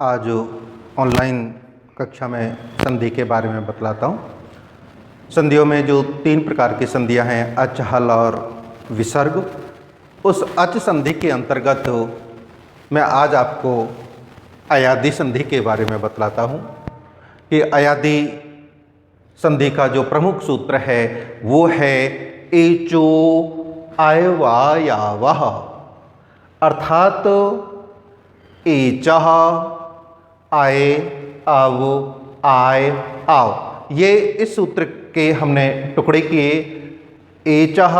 आज ऑनलाइन कक्षा में संधि के बारे में बतलाता हूँ। संधियों में जो 3 प्रकार की संधियाँ हैं, अच, हल और विसर्ग। उस अच संधि के अंतर्गत मैं आज आपको अयादी संधि के बारे में बतलाता हूँ कि अयादी संधि का जो प्रमुख सूत्र है वो है एचो आयवायावः, अर्थात एचः आए आव आय आव। ये इस सूत्र के हमने टुकड़े किए। एचः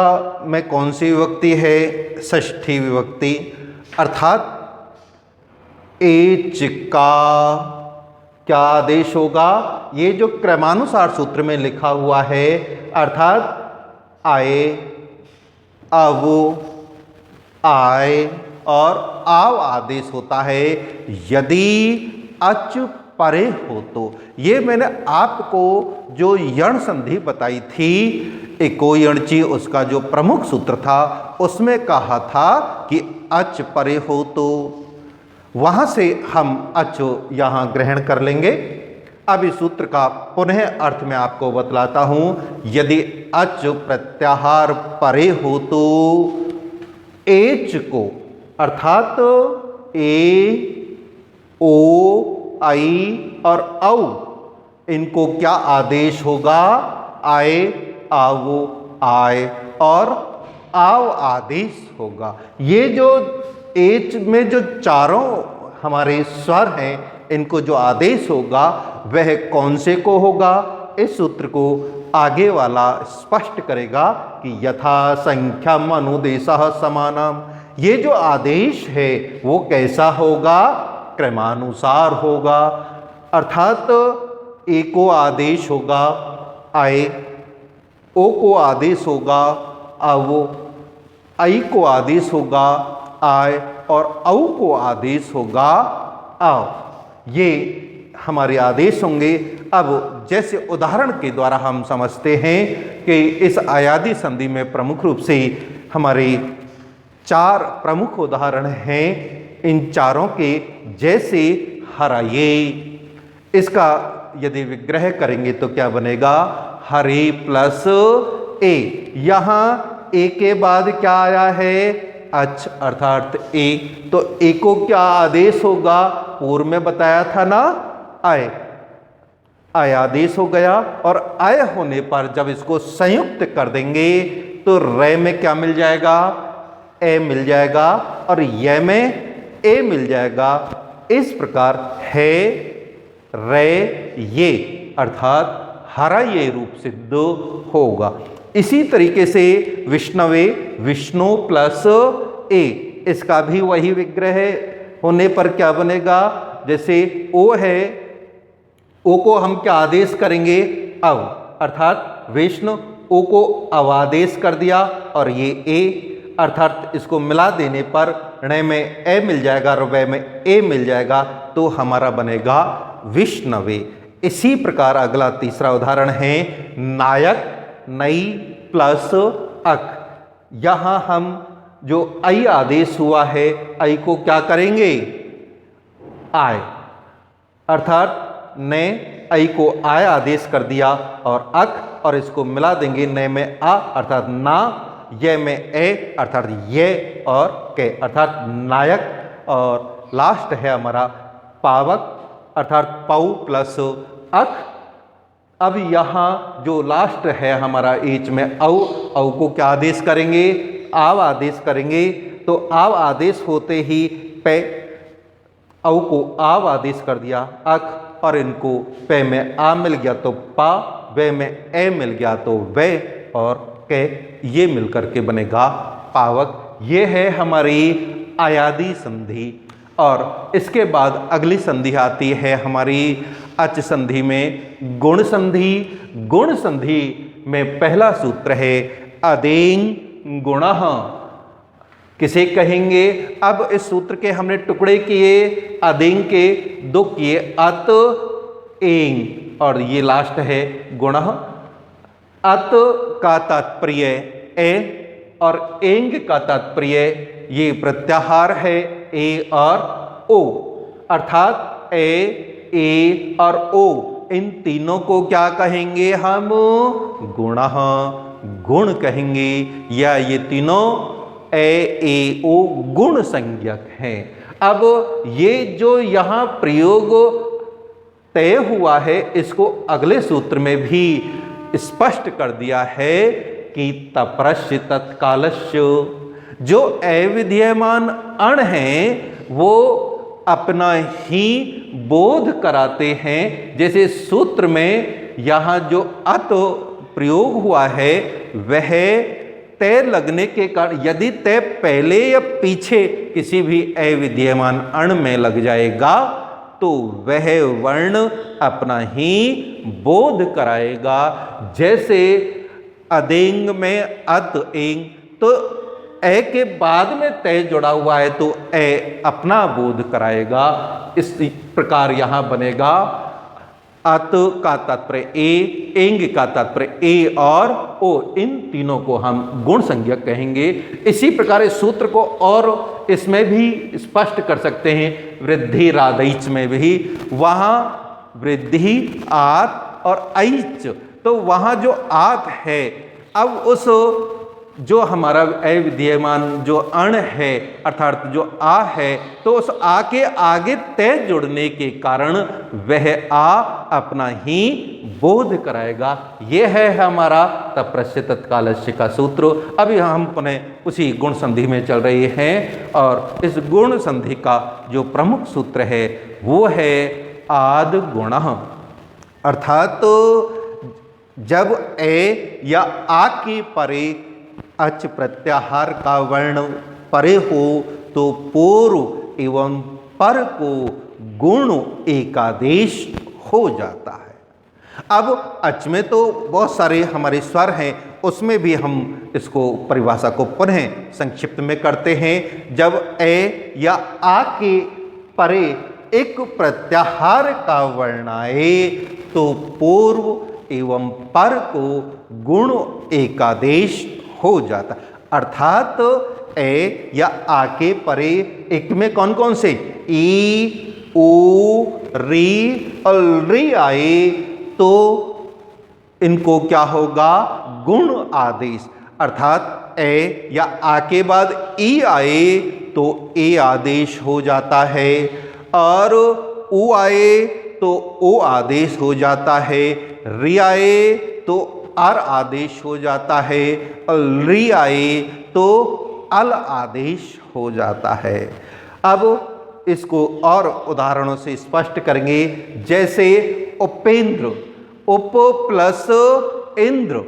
में कौन सी विभक्ति है? षष्ठी विभक्ति, अर्थात एच का क्या आदेश होगा? ये जो क्रमानुसार सूत्र में लिखा हुआ है, अर्थात आए अव आय और आव आदेश होता है यदि अच परे हो तो। ये मैंने आपको जो यण संधि बताई थी, एको यणची, उसका जो प्रमुख सूत्र था उसमें कहा था कि अच परे हो तो। वहां से हम अच यहाँ ग्रहण कर लेंगे। अब इस सूत्र का पुनः अर्थ मैं आपको बतलाता हूं। यदि अच प्रत्याहार परे हो तो एच को, अर्थात ए ओ आई और औ, इनको क्या आदेश होगा? आए आवो आय और आव आदेश होगा। ये जो एच में जो चारों हमारे स्वर हैं, इनको जो आदेश होगा वह कौन से को होगा? इस सूत्र को आगे वाला स्पष्ट करेगा कि यथा संख्यम अनुदेशः समानम। ये जो आदेश है वो कैसा होगा? क्रमानुसार होगा, अर्थात ए को आदेश होगा आए, ओ को आदेश होगा आवो, आई को आदेश होगा आय और औ को आदेश होगा आओ। ये हमारे आदेश होंगे। अब जैसे उदाहरण के द्वारा हम समझते हैं कि इस अयादी संधि में प्रमुख रूप से हमारे 4 प्रमुख उदाहरण हैं। इन चारों के जैसे हराये, इसका यदि विग्रह करेंगे तो क्या बनेगा? हरे प्लस ए। यहाँ ए के बाद क्या आया है? अच, अर्थात ए। तो ए को क्या आदेश होगा? पूर्व में बताया था ना, आय। आय आदेश हो गया और आय होने पर जब इसको संयुक्त कर देंगे तो रे में क्या मिल जाएगा? ए मिल जाएगा और ये में ए मिल जाएगा। इस प्रकार है रे ये, अर्थात हरा ये रूप सिद्ध होगा। इसी तरीके से विष्णवे, विष्णु प्लस ए, इसका भी वही विग्रह होने पर क्या बनेगा? जैसे ओ है, ओ को हम क्या आदेश करेंगे? अव, अर्थात विष्णु, ओ को अवादेश कर दिया और ये ए, अर्थात इसको मिला देने पर ण में ए मिल जाएगा और वै में ए मिल जाएगा, तो हमारा बनेगा विष्णवे। इसी प्रकार अगला तीसरा उदाहरण है नायक, नई प्लस अक। यहाँ हम जो आई आदेश हुआ है, आई को क्या करेंगे? आय, अर्थात ने आई को आय आदेश कर दिया और अक, और इसको मिला देंगे न में आ, अर्थात ना, ये में ए, अर्थात ये और के, अर्थात नायक। और लास्ट है हमारा पावक, अर्थात पौ प्लस अक। अब यहाँ जो लास्ट है हमारा एच में औ, औ को क्या आदेश करेंगे? आव आदेश करेंगे। तो आव आदेश होते ही पे, औ को आव आदेश कर दिया अक, और इनको पे में आ मिल गया तो पा, वे में ए मिल गया तो वे और के, ये मिलकर के बनेगा पावक। ये है हमारी अयादी संधि। और इसके बाद अगली संधि आती है हमारी अच संधि में गुण संधि। गुण संधि में पहला सूत्र है अदेंग गुणः। किसे कहेंगे? अब इस सूत्र के हमने टुकड़े किए, अदेंग के 2 किए, अत एंग, और ये लास्ट है गुणः। अत का तात्पर्य ए और एंग का तात्पर्य ये प्रत्याहार है ए और ओ, अर्थात ए और ओ, इन तीनों को क्या कहेंगे हम? गुणः, गुण कहेंगे, या ये तीनों ए ओ गुण संज्ञक हैं। अब ये जो यहाँ प्रयोग तय हुआ है, इसको अगले सूत्र में भी स्पष्ट कर दिया है कि तप्रस्य तत्कालस्य, जो अविद्यमान अण हैं वो अपना ही बोध कराते हैं। जैसे सूत्र में यहाँ जो अत प्रयोग हुआ है वह तय लगने के कारण, यदि तय पहले या पीछे किसी भी अविद्यमान अण में लग जाएगा तो वह वर्ण अपना ही बोध कराएगा। जैसे अदेंग में अत एंग, तो ए के बाद में तय जुड़ा हुआ है तो ए अपना बोध कराएगा। इस प्रकार यहां बनेगा अत का तात्पर्य ए, एंग का तात्पर्य ए और ओ, इन तीनों को हम गुण संज्ञक कहेंगे। इसी प्रकार इस सूत्र को और इसमें भी स्पष्ट कर सकते हैं, वृद्धि रादैच में भी, वहां वृद्धि आत और ऐच, तो वहां जो आत है, अब उस जो हमारा अविद्यमान जो अण है अर्थात जो आ है, तो उस आ के आगे तय जुड़ने के कारण वह आ अपना ही बोध कराएगा। यह है हमारा तप्रस्य तत्कालस्य का सूत्र। अभी हम पुनः उसी गुण संधि में चल रहे हैं और इस गुण संधि का जो प्रमुख सूत्र है वो है आद गुणः, अर्थात जब ए या आ के परे अच प्रत्याहार का वर्ण परे हो तो पूर्व एवं पर को गुण एकादेश हो जाता है। अब अच में तो बहुत सारे हमारे स्वर हैं, उसमें भी हम इसको परिभाषा को पुनः संक्षिप्त में करते हैं। जब ए या आ के परे एक प्रत्याहार का वर्ण आए तो पूर्व एवं पर को गुण एकादेश हो जाता, अर्थात ए या आ के परे एक में कौन कौन से ई ओ री और री आए तो इनको क्या होगा? गुण आदेश, अर्थात ए या आ के बाद ई आए तो ए आदेश हो जाता है, और ओ आए तो ओ आदेश हो जाता है, री आए तो अर आदेश हो जाता है, और री आए तो अल आदेश हो जाता है। अब इसको और उदाहरणों से स्पष्ट करेंगे। जैसे उपेंद्र, उप प्लस इंद्र,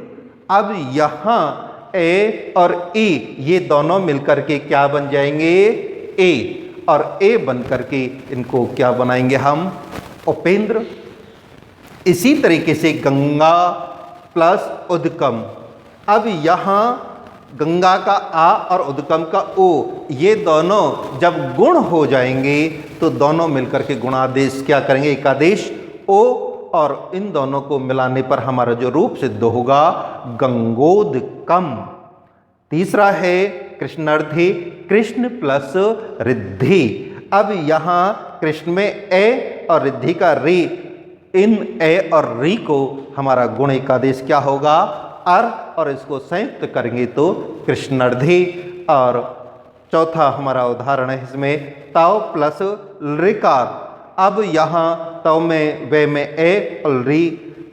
अब यहाँ ए और ई ये दोनों मिलकर के क्या बन जाएंगे? ए, और ए बन करके इनको क्या बनाएंगे हम? उपेंद्र। इसी तरीके से गंगा प्लस उद्गम, अब यहाँ गंगा का आ और उद्गम का ओ ये दोनों जब गुण हो जाएंगे तो दोनों मिलकर के गुणादेश क्या करेंगे? एकादेश ओ, और इन दोनों को मिलाने पर हमारा जो रूप सिद्ध होगा गंगोदकम। तीसरा है कृष्णार्थी, कृष्ण प्लस रिद्धि। अब यहाँ कृष्ण में ए और रिद्धि का री, इन ए और री को हमारा गुण एकादेश क्या होगा? अर, और इसको संयुक्त करेंगे तो कृष्णार्धी। और चौथा हमारा उदाहरण है इसमें ताव प्लस ऋकार। अब यहाँ तव में वे में ए और री,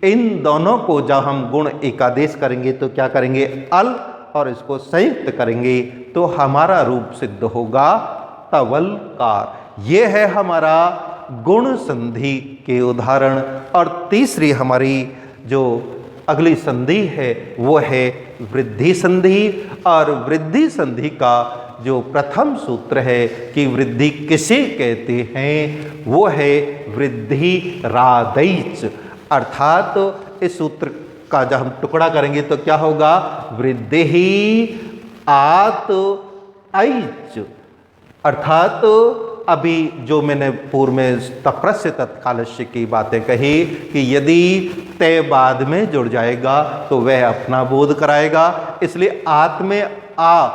इन दोनों को जब हम गुण एकादेश करेंगे तो क्या करेंगे? अल, और इसको संयुक्त करेंगे तो हमारा रूप सिद्ध होगा तवलकार। ये है हमारा गुण संधि के उदाहरण। और तीसरी हमारी जो अगली संधि है वो है वृद्धि संधि। और वृद्धि संधि का जो प्रथम सूत्र है कि वृद्धि किसे कहते हैं वो है वृद्धि रादैच, अर्थात इस सूत्र का जब हम टुकड़ा करेंगे तो क्या होगा? वृद्धि आत ऐच, अर्थात अभी जो मैंने पूर्व में तप्रस्य तत्कालस्य की बातें कही कि यदि तय बाद में जुड़ जाएगा तो वह अपना बोध कराएगा, इसलिए आत में आ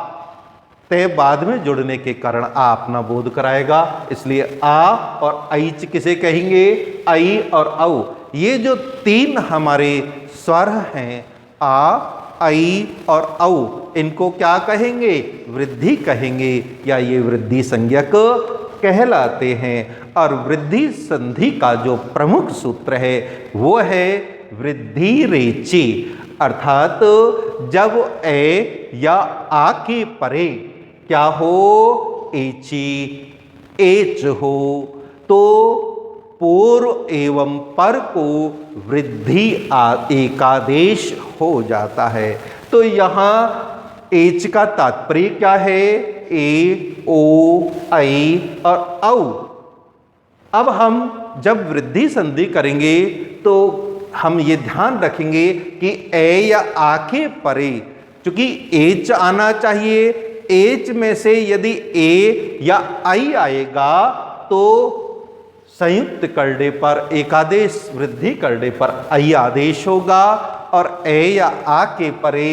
ते बाद में जुड़ने के कारण आ अपना बोध कराएगा, इसलिए आ और ऐच किसे कहेंगे, आई और औ। ये जो तीन हमारे स्वर हैं आ, आई और औ, इनको क्या कहेंगे, वृद्धि कहेंगे या ये वृद्धि संज्ञक कहलाते हैं। और वृद्धि संधि का जो प्रमुख सूत्र है वो है वृद्धि रेची, अर्थात जब ए या आ के परे क्या हो, एची एच हो, तो पूर्व एवं पर को वृद्धि एकादेश हो जाता है। तो यहाँ एच का तात्पर्य क्या है, ए, ओ, आई और औ। अब हम जब वृद्धि संधि करेंगे तो हम ये ध्यान रखेंगे कि ए या आ के परे चूंकि एच आना चाहिए, एच में से यदि ए या आई आएगा तो संयुक्त करने पर, एकादेश वृद्धि करने पर आई आदेश होगा, और ए या आ के परे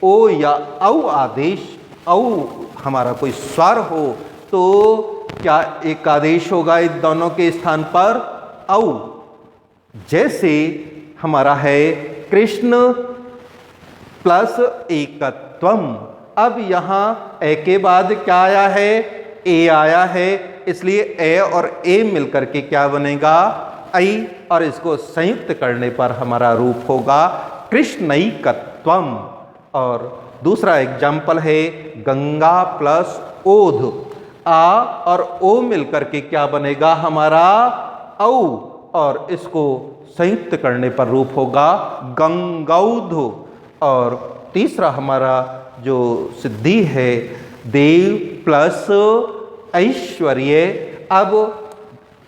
ओ या औ आदेश, औ हमारा कोई स्वर हो तो क्या एकादेश होगा इन दोनों के स्थान पर, औ। जैसे हमारा है कृष्ण प्लस एकत्वम। अब यहाँ ए के बाद क्या आया है, ए आया है, इसलिए ए और ए मिलकर के क्या बनेगा, आई, और इसको संयुक्त करने पर हमारा रूप होगा कृष्णैकत्वम। और दूसरा एग्जाम्पल है गंगा प्लस ओध, आ और ओ मिलकर के क्या बनेगा हमारा, औ, और इसको संयुक्त करने पर रूप होगा गंगौध। और तीसरा हमारा जो सिद्धि है देव प्लस ऐश्वर्य। अब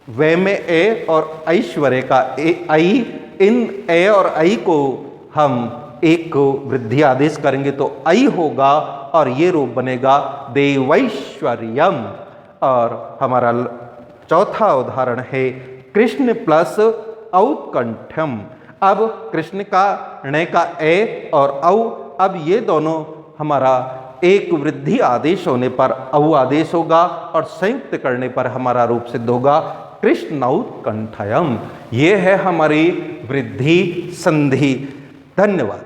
वे में ए और ऐश्वर्य का आई, इन ए और आई को हम एक वृद्धि आदेश करेंगे तो आई होगा, और ये रूप बनेगा देवैश्वर्यम। और हमारा चौथा उदाहरण है कृष्ण प्लस औत्कंठ्यम। अब कृष्ण का ण का ए और औ, अब ये दोनों हमारा एक वृद्धि आदेश होने पर औ आदेश होगा, और संयुक्त करने पर हमारा रूप सिद्ध होगा कृष्णौत्कंठयम। ये है हमारी वृद्धि संधि। धन्यवाद।